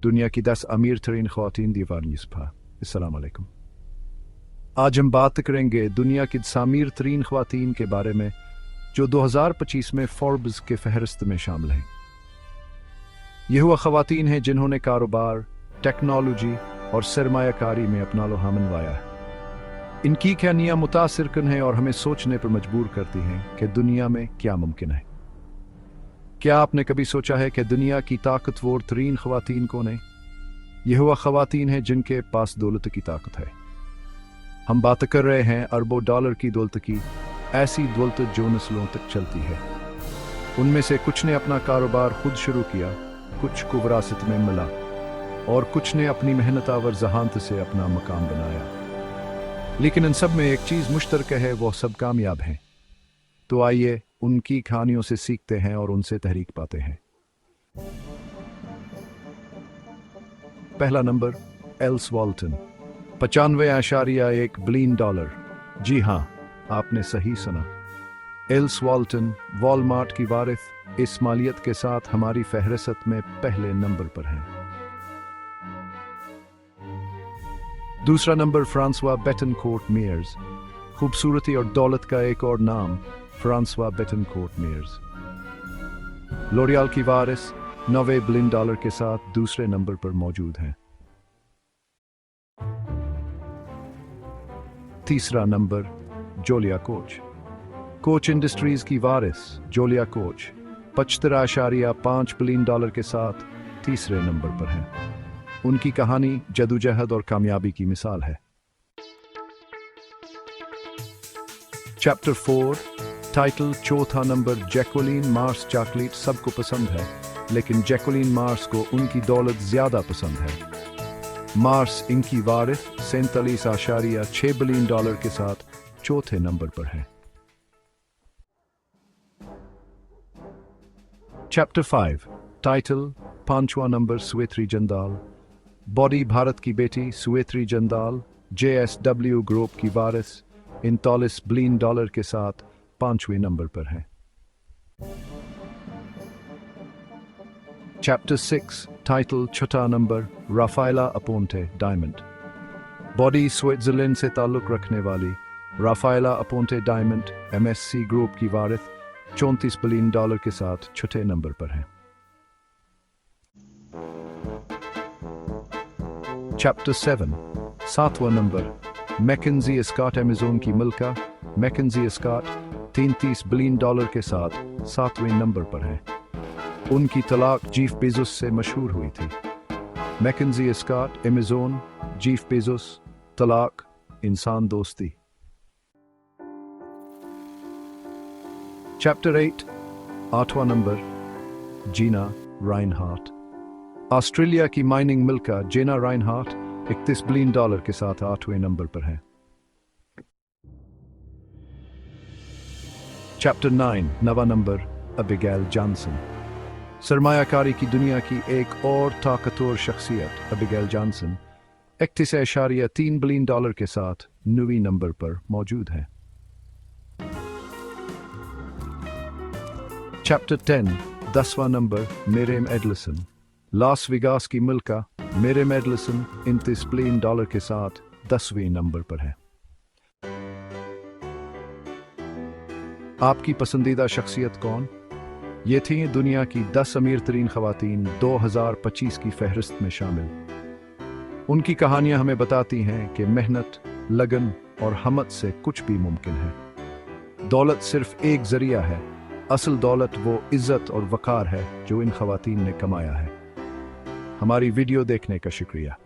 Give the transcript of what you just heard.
दुनिया की 10 अमीर तरीन ख्वातीन दीवार न्यूज़। अस्सलाम वालेकुम। आज हम बात करेंगे दुनिया की 10 अमीर तरीन ख्वातीन के बारे में जो 2025 में फोर्ब्स के फहरिस्त में शामिल हैं। ये हुआ ख्वातीन हैं जिन्होंने कारोबार, टेक्नोलॉजी और सरमायाकारी में अपना लोहा मनवाया है। इनकी कहानियां मुतासिर कन हैं और हमें सोचने पर मजबूर करती हैं कि दुनिया में क्या मुमकिन है। क्या आपने कभी सोचा है कि दुनिया की ताकतवर तरीन ख्वातीन कौन है? यह हुआ ख्वातीन हैं जिनके पास दौलत की ताकत है। हम बात कर रहे हैं अरबों डॉलर की दौलत की, ऐसी दौलत जो नस्लों तक चलती है। उनमें से कुछ ने अपना कारोबार खुद शुरू किया, कुछ को विरासत में मिला और कुछ ने अपनी मेहनत आवर जहानत से अपना मकाम बनाया। लेकिन इन सब में एक चीज़ मुश्तरक है, वो सब कामयाब हैं। तो आइए उनकी कहानियों से सीखते हैं और उनसे तहरीक पाते हैं। पहला number, Alice Walton, 95.1 billion dollar. जी हाँ, आपने सही सुना। एल्स वॉल्टन वॉलमार्ट की वारिस इस मालियत के साथ हमारी फहरिस्त में पहले नंबर पर हैं। दूसरा नंबर, फ्रांसवा बेटनकोर्ट मेयर्स, खूबसूरती और दौलत का एक और नाम फ्रांसवा बेटनकोर्ट मेयर्स। लोरियल की वारिस 90 बिलियन डॉलर के साथ दूसरे नंबर पर मौजूद हैं। तीसरा नंबर, जोलिया कोच, कोच इंडस्ट्रीज की वारिस जोलिया कोच 75.5 बिलियन डॉलर के साथ तीसरे नंबर पर हैं। उनकी कहानी जदोजहद और कामयाबी की मिसाल है। चैप्टर 4, टाइटल चौथा नंबर, जैक्वेलीन मार्स चॉकलेट सबको पसंद है, लेकिन जैक्वेलीन मार्स को उनकी दौलत ज्यादा पसंद है। मार्स इनकी वारिस 47.6 बिलियन डॉलर के साथ चौथे नंबर पर है। चैप्टर 5, टाइटल पांचवा नंबर, स्वेत्री जंदाल, बॉडी भारत की बेटी स्वेत्री जंदाल JSW ग्रुप की वारिस 39 बिलियन डॉलर के साथ पांचवें नंबर पर है। चैप्टर 6, टाइटल छठा नंबर, राफाएला अपोंटे डायमंड, बॉडी स्विट्जरलैंड से ताल्लुक रखने वाली राफाएला अपोंटे डायमंड MSC ग्रुप की वारिस 34 बिलियन डॉलर के साथ छठे नंबर पर है। चैप्टर 7, सातवां नंबर, मैकेंजी स्कॉट अमेज़न की मिल्का मैकेंजी स्कॉट 33 बिलियन डॉलर के साथ सातवें नंबर पर है। उनकी तलाक जीफ बेजोस से मशहूर हुई थी। MacKenzie Scott Amazon, Jeff Bezos, तलाक, इंसान दोस्ती। चैप्टर 8, आठवां नंबर, जीना राइनहार्ट, ऑस्ट्रेलिया की माइनिंग मिल्का जेना राइनहार्ट 31 बिलियन डॉलर के साथ आठवें नंबर पर है। चैप्टर 9, नवा नंबर, अबिगैल जॉनसन, सरमायाकारी की दुनिया की एक और ताकतवर शख्सियत अबिगैल जॉनसन 31.3 बिलियन डॉलर के साथ 9वें नंबर पर मौजूद है। चैप्टर 10, 10वां number, Miriam Adelson, Las Vegas की मिल्का मिरियम एडलिसन 29 बिलियन डॉलर के साथ 10वें नंबर पर है। आपकी पसंदीदा शख्सियत कौन? ये थी दुनिया की 10 अमीर तरीन ख्वातीन 2025 की फहरिस्त में शामिल। उनकी कहानियां हमें बताती हैं कि मेहनत, लगन और हमत से कुछ भी मुमकिन है। दौलत सिर्फ एक जरिया है, असल दौलत वो इज्जत और वकार है जो इन ख्वातीन ने कमाया है। हमारी वीडियो देखने का शुक्रिया।